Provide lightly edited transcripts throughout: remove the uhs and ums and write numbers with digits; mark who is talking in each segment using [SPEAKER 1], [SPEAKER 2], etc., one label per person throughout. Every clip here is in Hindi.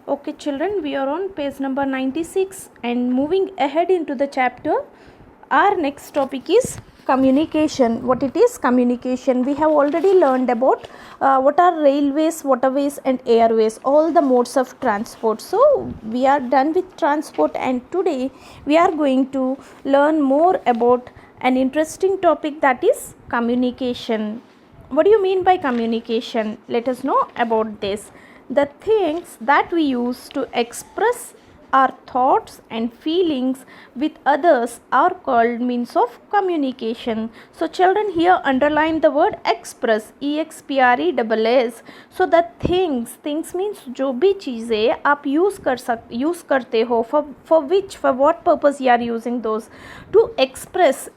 [SPEAKER 1] Okay, children, we are on page number 96 and moving ahead into the chapter. Our next topic is communication. What it is? Communication. We have already learned about what are railways, waterways, and airways, all the modes of transport. So, we are done with transport, and today we are going to learn more about an interesting topic, that is communication. What do you mean by communication? Let us know about this. The things that we use to express our thoughts and feelings with others are called means of communication. So children, here underline the word express, EXPRESS. So the things means जो भी चीज़ें आप यूज़ करते हो, for what purpose you are using those. To express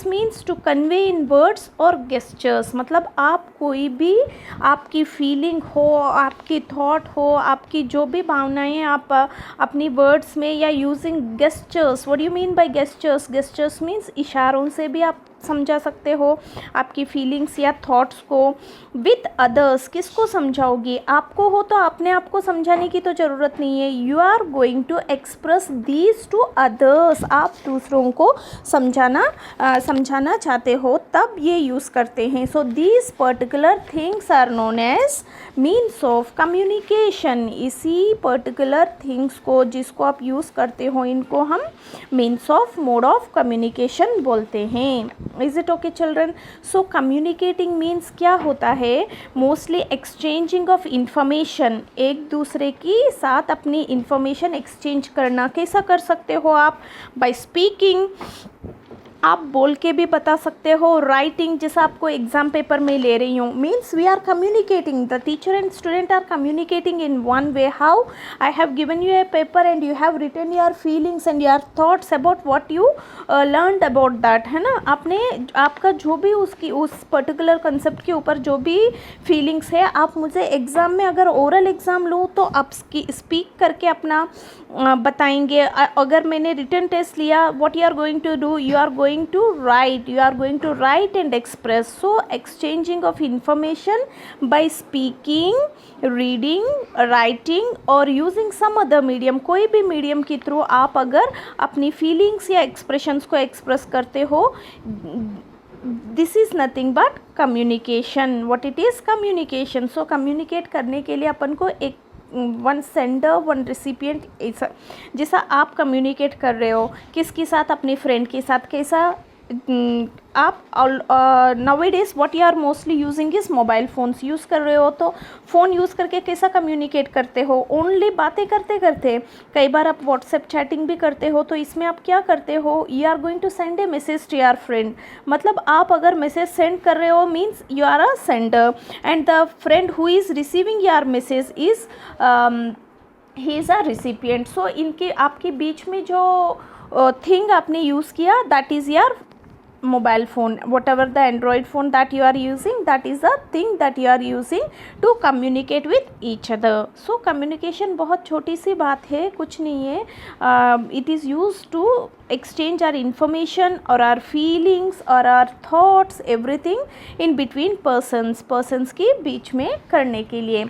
[SPEAKER 1] means to convey in words or gestures. मतलब आप कोई भी आपकी फीलिंग हो, आपकी थॉट हो, आपकी जो भी भावनाएं आप अपनी वर्ड्स में या using gestures. What do you mean by gestures? Gestures means इशारों से भी आप समझा सकते हो आपकी फीलिंग्स या थॉट्स को. विथ अदर्स, किसको समझाओगी? आपको हो तो अपने आप को समझाने की तो ज़रूरत नहीं है. You are going to express these to others. आप दूसरों को समझाना चाहते हो, तब ये यूज़ करते हैं. So these particular things are known as means of communication. इसी पर्टिकुलर थिंग्स को जिसको आप यूज़ करते हो, इनको हम means of mode of communication बोलते हैं. Is it okay children? So communicating means क्या होता है? Mostly exchanging of information. एक दूसरे की साथ अपनी इंफॉर्मेशन एक्सचेंज करना. कैसा कर सकते हो आप? बाय स्पीकिंग, आप बोल के भी बता सकते हो. राइटिंग, जैसा आपको एग्जाम पेपर में ले रही हूँ, means we are communicating. The teacher and student are communicating in one way. How? I have given you a paper and you have written your feelings and your thoughts about what you learned about that, है ना. आपने आपका जो भी उस पर्टिकुलर कंसेप्ट के ऊपर जो भी फीलिंग्स है, आप मुझे एग्ज़ाम में अगर ओरल एग्ज़ाम लो तो आप स्पीक करके अपना बताएंगे. अगर मैंने रिटन टेस्ट लिया, what you are going to do? You are going to write and express. So exchanging of information by speaking, reading, writing or using some other medium. कोई भी मीडियम के थ्रू आप अगर अपनी फीलिंग्स या एक्सप्रेशंस को एक्सप्रेस करते हो, this is nothing but communication. What it is? Communication. So communicate करने के लिए अपन को एक वन सेंडर वन रिसिपिएंट, जैसा आप कम्युनिकेट कर रहे हो किसके साथ? अपने फ्रेंड के साथ. कैसा? आप nowadays what you are mostly using is mobile phones use कर रहे हो. तो फ़ोन यूज़ करके कैसा कम्युनिकेट करते हो? ओनली बातें करते करते. कई बार आप व्हाट्सएप चैटिंग भी करते हो, तो इसमें आप क्या करते हो? You are going to send a message to your friend. मतलब आप अगर मैसेज सेंड कर रहे हो, means you are a sender, and the friend who is receiving your message is he is a recipient. So इनके आपके बीच में जो थिंग आपने यूज़ किया, that is your mobile phone. Whatever the Android phone that you are using, that is the thing that you are using to communicate with each other. So communication बहुत छोटी सी बात है, कुछ नहीं है. It is used to exchange our information or our feelings or our thoughts, everything in between persons के बीच में करने के लिए.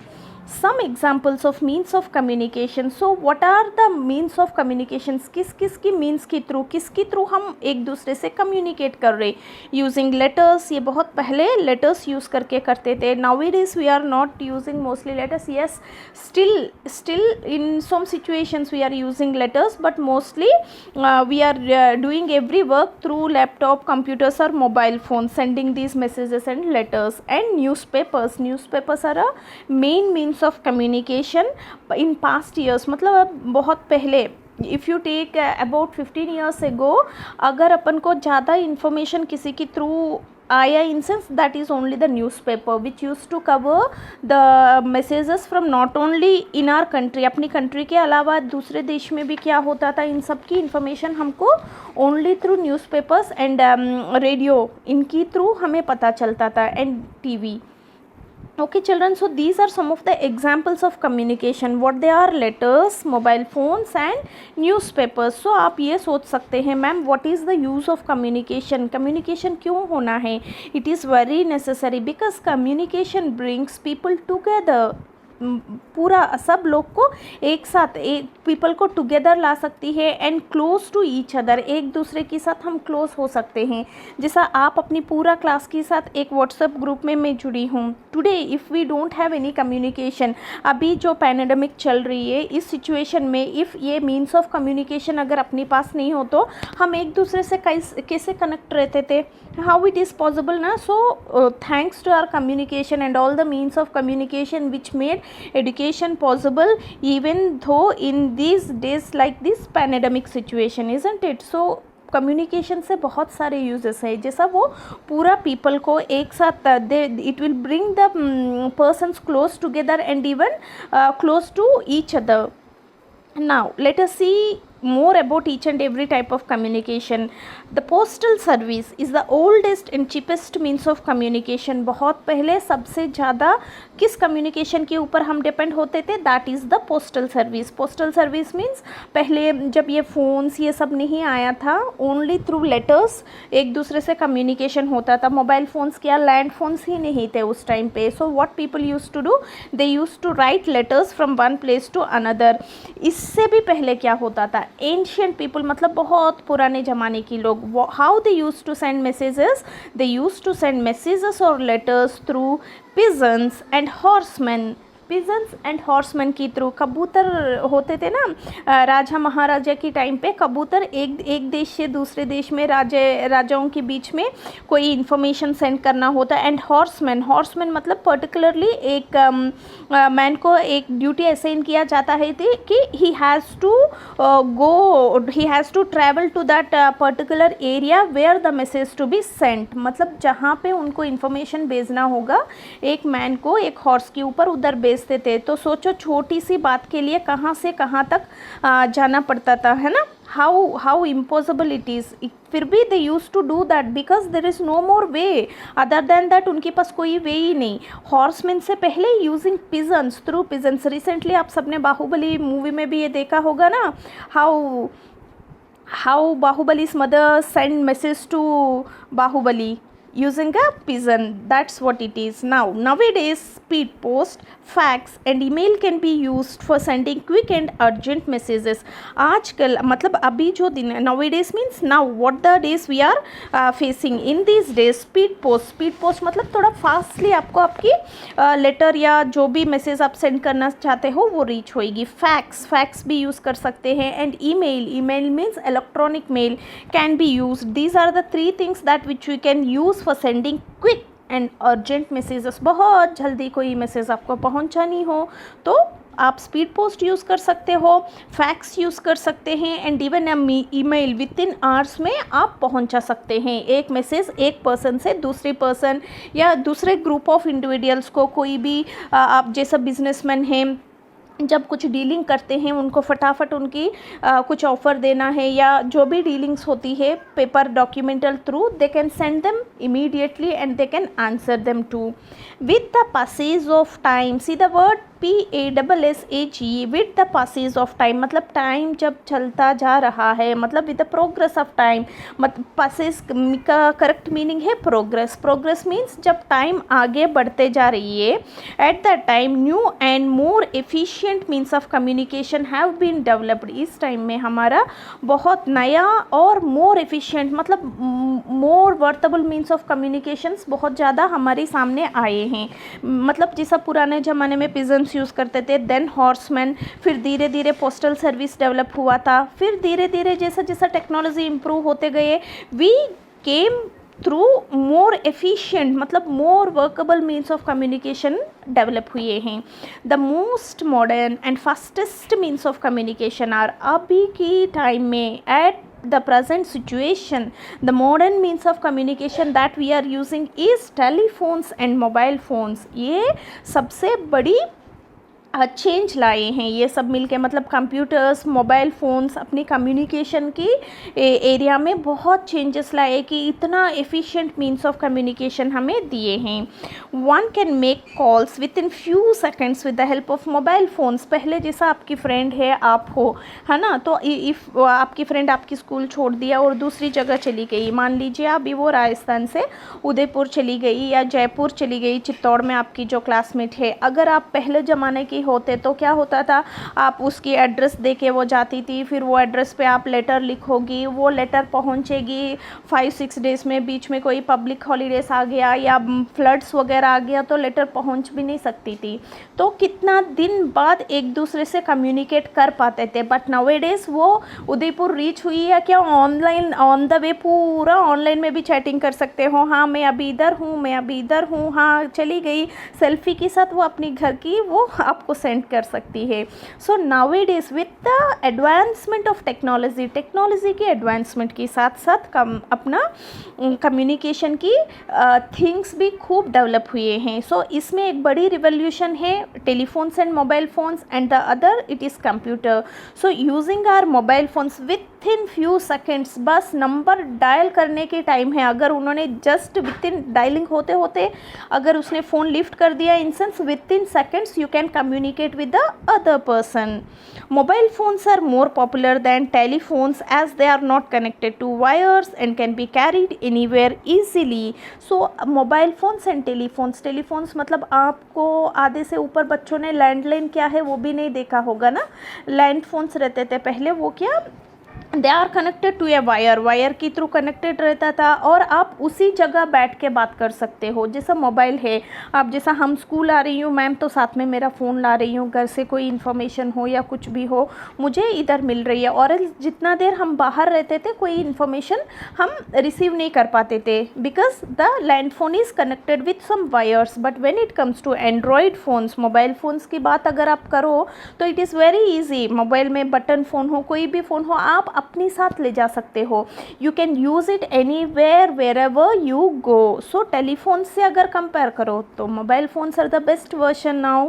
[SPEAKER 1] Some examples of means of communication. So what are the means of communications? किसकी means के थ्रू, किसके थ्रू हम एक दूसरे से communicate कर रहे? Using letters. ये बहुत पहले letters use करके करते थे. Nowadays we are not using mostly letters. Yes, still in some situations we are using letters, but mostly we are doing every work through laptop, computers or mobile phones, sending these messages and letters. And newspapers are a main means of communication in past years. मतलब अब बहुत पहले, if you take about 15 years ago, अगर अपन को ज़्यादा इन्फॉर्मेशन किसी के थ्रू आया, in sense that is only the newspaper which use to cover the messages from not only in our country. अपनी कंट्री के अलावा दूसरे देश में भी क्या होता था, इन सब की इन्फॉर्मेशन हमको only through newspapers and radio, इनकी थ्रू हमें पता चलता था, and TV. Okay children, so these are some of the examples of communication. What they are? Letters, mobile phones and newspapers. So आप ये सोच सकते हैं, ma'am what is the use of communication? Communication क्यों होना है? It is very necessary because communication brings people together. पूरा सब लोग को एक साथ, एक पीपल को टुगेदर ला सकती है and close to each other, एक दूसरे के साथ हम क्लोज हो सकते हैं। जैसा आप अपनी पूरा क्लास के साथ एक व्हाट्सएप ग्रुप में मैं जुड़ी हूँ। Today if we don't have any communication, अभी जो पैंडेमिक चल रही है इस सिचुएशन में, इफ़ ये मीन्स ऑफ कम्युनिकेशन अगर अपने पास नहीं हो तो हम एक दूसरे से कैसे कनेक्ट रहते थे, हाउ इट इज़ पॉसिबल ना। So thanks to our communication and all the means of communication which made education possible even though in these days like this pandemic situation, isn't it? So communication से बहुत सारे यूजेस है, जैसा वो पूरा पीपल को एक साथ दे, it will bring the persons close together and even close to each other. Now let us see more about each and every type of communication. The postal service is the oldest and cheapest means of communication. बहुत पहले सबसे ज़्यादा किस कम्युनिकेशन के ऊपर हम डिपेंड होते थे, that is the postal service. Postal service means पहले जब ये फ़ोन्स ये सब नहीं आया था, ओनली थ्रू लेटर्स एक दूसरे से कम्युनिकेशन होता था. मोबाइल फ़ोन्स क्या, लैंड फ़ोन्स ही नहीं थे उस टाइम पे. So what people use to do, they use to write letters from one place to another. इससे भी पहले क्या होता था, एंशियंट पीपल मतलब बहुत पुराने ज़माने के लोग, how they use to send messages, they use to send messages और letters through pigeons and horseman. Pigeons and horseman की थ्रू. कबूतर होते थे ना, राजा महाराजा की टाइम पे कबूतर एक देश से दूसरे देश में राजाओं के बीच में कोई इन्फॉर्मेशन सेंड करना होता. एंड हॉर्समैन मतलब पर्टिकुलरली एक मैन को एक ड्यूटी असाइन किया जाता है कि he has to travel to that particular area where the message to be sent. मतलब जहाँ पे उनको इन्फॉर्मेशन भेजना होगा, एक मैन को एक हॉर्स के ऊपर उधर भेजते थे. तो सोचो छोटी सी बात के लिए कहाँ से कहाँ तक जाना पड़ता था, है ना. How impossible it is. फिर भी they use to do that because there is no more way other than that. उनके पास कोई वे ही नहीं. हॉर्समैन से पहले using pigeons, through pigeons. Recently आप सबने बाहुबली मूवी में भी ये देखा होगा ना, how बाहुबली's mother send message to Bahubali using a pigeon. That's what it is. Nowadays speed post, fax and email can be used for sending quick and urgent messages. आजकल मतलब अभी जो दिन, nowadays means now, what the days we are facing in these days. speed post मतलब थोड़ा फास्टली आपको आपकी लेटर या जो भी मैसेज आप सेंड करना चाहते हो वो रीच होएगी. फैक्स भी यूज़ कर सकते हैं. And email means electronic mail can be used. These are the three things that which we can use for sending quick and urgent messages. बहुत जल्दी कोई मैसेज आपको पहुंचानी हो तो आप स्पीड पोस्ट यूज़ कर सकते हो, फैक्स यूज़ कर सकते हैं. And even email with in hours में आप पहुंचा सकते हैं एक मैसेज एक पर्सन से दूसरे पर्सन या दूसरे ग्रुप ऑफ इंडिविजुअल्स को. कोई भी आप जैसा बिजनेसमैन हैं, जब कुछ डीलिंग करते हैं उनको फटाफट उनकी कुछ ऑफ़र देना है या जो भी डीलिंग्स होती है paper documental through, they can send them immediately and they can answer them too. With the passage of time, see the word PASSAGE, with the passage of time मतलब टाइम जब चलता जा रहा है, मतलब with the progress of time. मतलब पासेज का करेक्ट मीनिंग है प्रोग्रेस मीन्स जब टाइम आगे बढ़ते जा रही है. At the time new and more efficient means of communication have been developed. इस टाइम में हमारा बहुत नया और मोर एफिशिएंट मतलब more veritable means of communications बहुत ज़्यादा हमारे सामने आए हैं. मतलब जैसा पुराने ज़माने में पिजन यूज़ करते थे, देन हॉर्समैन, फिर धीरे धीरे पोस्टल सर्विस डेवलप हुआ था. फिर धीरे धीरे जैसा जैसा टेक्नोलॉजी इम्प्रूव होते गए, we came through more efficient मतलब more workable means of communication develop हुए हैं. The most modern and fastest means of communication are, अभी की टाइम में at the present situation, the modern means of communication that we are using is telephones and mobile phones. ये सबसे बड़ी चेंज लाए हैं ये सब मिलके, मतलब कंप्यूटर्स, मोबाइल फ़ोन्स अपनी कम्युनिकेशन की एरिया में बहुत चेंजेस लाए कि इतना एफिशिएंट मीन्स ऑफ कम्युनिकेशन हमें दिए हैं। One can make calls with in few seconds with the help of mobile phones. पहले जैसा आपकी फ्रेंड है, आप हो, है ना, तो इफ़ आपकी फ्रेंड आपकी स्कूल छोड़ दिया और दूसरी जगह चली गई, मान लीजिए अभी वो राजस्थान से उदयपुर चली गई या जयपुर चली गई, चित्तौड़ में आपकी जो क्लासमेट है, अगर आप पहले ज़माने की होते तो क्या होता था, आप उसकी एड्रेस दे के वो जाती थी, फिर वो एड्रेस पे आप लेटर लिखोगी, वो लेटर पहुंचेगी 5-6 डेज़ में, बीच में कोई पब्लिक हॉलीडेज़ आ गया या फ्लड्स वगैरह आ गया तो लेटर पहुंच भी नहीं सकती थी, तो कितना दिन बाद एक दूसरे से कम्युनिकेट कर पाते थे। बट नाउअडेज़ वो उदयपुर रीच हुई है क्या, ऑनलाइन ऑन द वे पूरा ऑनलाइन में भी चैटिंग कर सकते हो, हाँ मैं अभी इधर हूँ, मैं अभी इधर हूँ, हाँ चली गई, सेल्फी के साथ वो अपनी घर की वो आपको सेंड कर सकती है। So nowadays with the advancement of technology, technology की एडवांसमेंट के साथ साथ अपना कम्युनिकेशन की थिंग्स भी खूब डेवलप हुए हैं। सो इसमें एक बड़ी रिवोल्यूशन है telephones and mobile phones, and the other it is computer. So using our mobile phones with in few seconds, बस नंबर डायल करने के टाइम है, अगर उन्होंने जस्ट विथ इन डायलिंग होते होते अगर उसने फ़ोन लिफ्ट कर दिया, in sense with in seconds you can communicate with the other person. Mobile phones are more popular than telephones as they are not connected to wires and can be carried anywhere easily. So mobile phones and telephones मतलब आपको आधे से ऊपर बच्चों ने लैंडलाइन क्या है वो भी नहीं देखा होगा ना। लैंड फ़ोन्स रहते थे पहले, वो क्या, they are connected to a wire के थ्रू कनेक्टेड रहता था और आप उसी जगह बैठ के बात कर सकते हो। जैसा मोबाइल है, आप जैसा हम स्कूल आ रही हूँ मैम तो साथ में मेरा फ़ोन ला रही हूँ, घर से कोई इन्फॉर्मेशन हो या कुछ भी हो मुझे इधर मिल रही है, और जितना देर हम बाहर रहते थे कोई इन्फॉर्मेशन हम रिसीव नहीं कर पाते थे because the land phone is connected with some wires. But when it comes to Android phones, mobile phones की बात अगर आप करो तो it is very easy. Mobile में बटन फ़ोन हो, कोई भी फ़ोन हो, आप अपने साथ ले जा सकते हो, you can use it any where ever you go. So telephone से अगर कंपेयर करो तो mobile phones are the best version now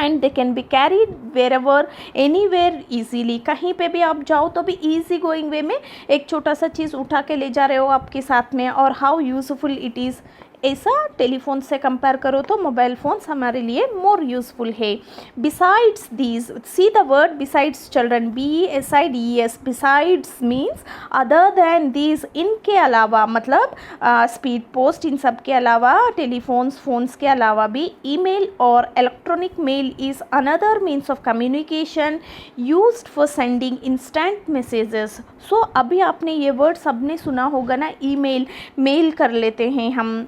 [SPEAKER 1] and they can be carried where ever any where easily. कहीं पे भी आप जाओ तो भी ईजी गोइंग वे में एक छोटा सा चीज़ उठा के ले जा रहे हो आपके साथ में, और हाउ यूज़फुल इट इज़, ऐसा टेलीफोन से कंपेयर करो तो मोबाइल फ़ोन्स हमारे लिए मोर यूज़फुल है। Besides these, C the word besides children, BESIDES, besides means other than these, इनके अलावा, मतलब स्पीड पोस्ट इन सब के अलावा, फ़ोन्स के अलावा भी ईमेल और electronic mail is another means of communication used for sending instant messages. So अभी आपने ये वर्ड सबने सुना होगा ना, ईमेल, मेल कर लेते हैं हम,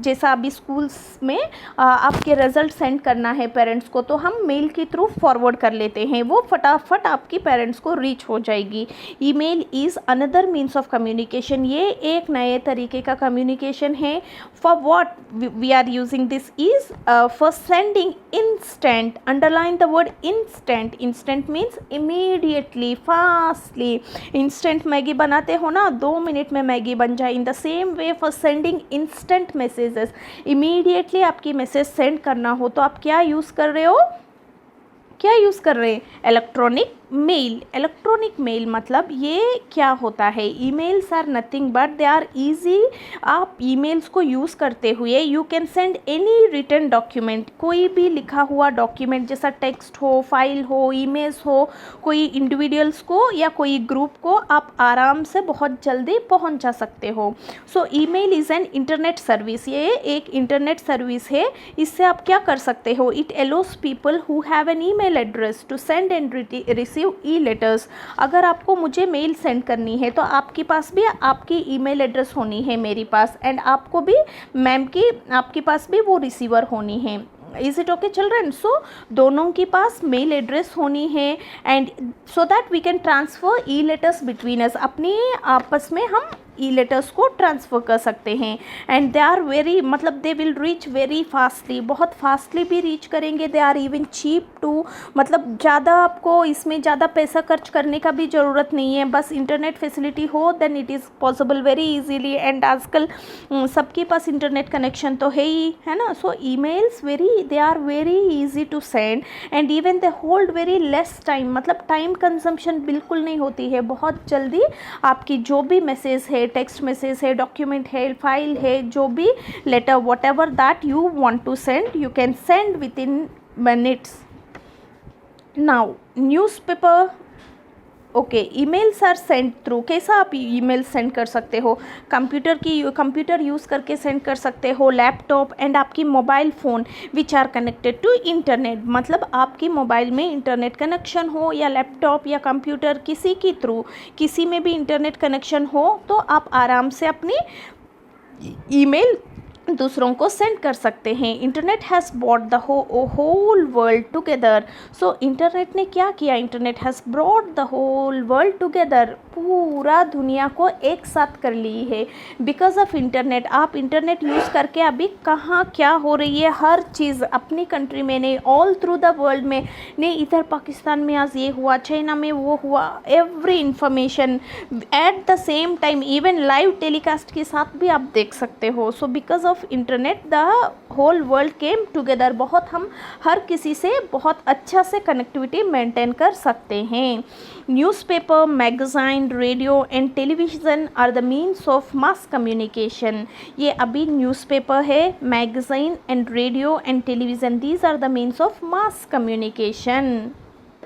[SPEAKER 1] जैसा अभी स्कूल्स में आपके रिज़ल्ट सेंड करना है पेरेंट्स को तो हम मेल के थ्रू फॉरवर्ड कर लेते हैं, वो फटाफट आपकी पेरेंट्स को रीच हो जाएगी। Email is another means of communication, ये एक नए तरीके का कम्युनिकेशन है। For what we are using this is for sending instant, underline the word instant, instant means immediately, fastly. Instant Maggi बनाते हो ना, 2 मिनट में मैगी बन जाए, in the same way for sending instant messages, immediately आपकी मैसेज सेंड करना हो तो आप क्या यूज़ कर रहे हो, क्या यूज़ कर रहे हैं, इलेक्ट्रॉनिक मेल। इलेक्ट्रॉनिक मेल मतलब ये क्या होता है, emails are nothing but they are easy. आप ईमेल्स को यूज़ करते हुए you can send any written document, कोई भी लिखा हुआ डॉक्यूमेंट जैसा टेक्स्ट हो, फाइल हो, इमेज हो, कोई इंडिविजुअल्स को या कोई ग्रुप को आप आराम से बहुत जल्दी पहुंचा सकते हो। सो email is an internet service, ये एक इंटरनेट सर्विस है। इससे आप क्या कर सकते हो, it allows people who have an email address to send and receive e letters. अगर आपको मुझे मेल सेंड करनी है तो आपके पास भी आपकी ईमेल एड्रेस होनी है मेरे पास, एंड आपको भी मैम की आपके पास भी वो रिसीवर होनी है। Is it okay children? So दोनों के पास मेल एड्रेस होनी है and so that we can transfer e letters between us, अपने आपस में हम ई लेटर्स को ट्रांसफ़र कर सकते हैं। एंड दे आर वेरी मतलब they will reach very fastly, बहुत फास्टली भी रीच करेंगे। They are even cheap too, मतलब ज़्यादा आपको इसमें ज़्यादा पैसा खर्च करने का भी ज़रूरत नहीं है, बस इंटरनेट फैसिलिटी हो then it is possible very easily. And आजकल सबके पास इंटरनेट कनेक्शन तो है ही, है ना। So emails they are very easy to send and even they hold very less time, मतलब टाइम कंजम्पशन बिल्कुल नहीं होती है। बहुत जल्दी आपकी जो भी मैसेज है, टेक्स्ट मैसेज है, डॉक्यूमेंट है, फाइल है, जो भी letter what ever that you want to send, you can send with in minutes. Now newspaper, okay, emails are send through, कैसा आप ईमेल सेंड कर सकते हो? कंप्यूटर यूज़ करके सेंड कर सकते हो, लैपटॉप एंड आपकी mobile phone which are connected to internet, मतलब आपकी मोबाइल में इंटरनेट कनेक्शन हो या लैपटॉप या कंप्यूटर किसी के थ्रू, किसी में भी इंटरनेट कनेक्शन हो तो आप आराम से अपनी ईमेल दूसरों को सेंड कर सकते हैं। Internet has brought the whole world together. So internet ने क्या किया? Internet has brought the whole world together, पूरा दुनिया को एक साथ कर ली है बिकॉज ऑफ इंटरनेट। आप इंटरनेट यूज़ करके अभी कहाँ क्या हो रही है, हर चीज़ अपनी कंट्री में नहीं, ऑल थ्रू द वर्ल्ड में नहीं, इधर पाकिस्तान में आज ये हुआ, चाइना में वो हुआ, every information at the same time, even live telecast के साथ भी आप देख सकते हो। So because of internet the whole world came together, बहुत हम हर किसी से बहुत अच्छा से कनेक्टिविटी मेंटेन कर सकते हैं। Newspaper, magazine, radio and television are the means of mass communication. ये अभी न्यूज़पेपर है, magazine and radio and television, these are the means of mass communication.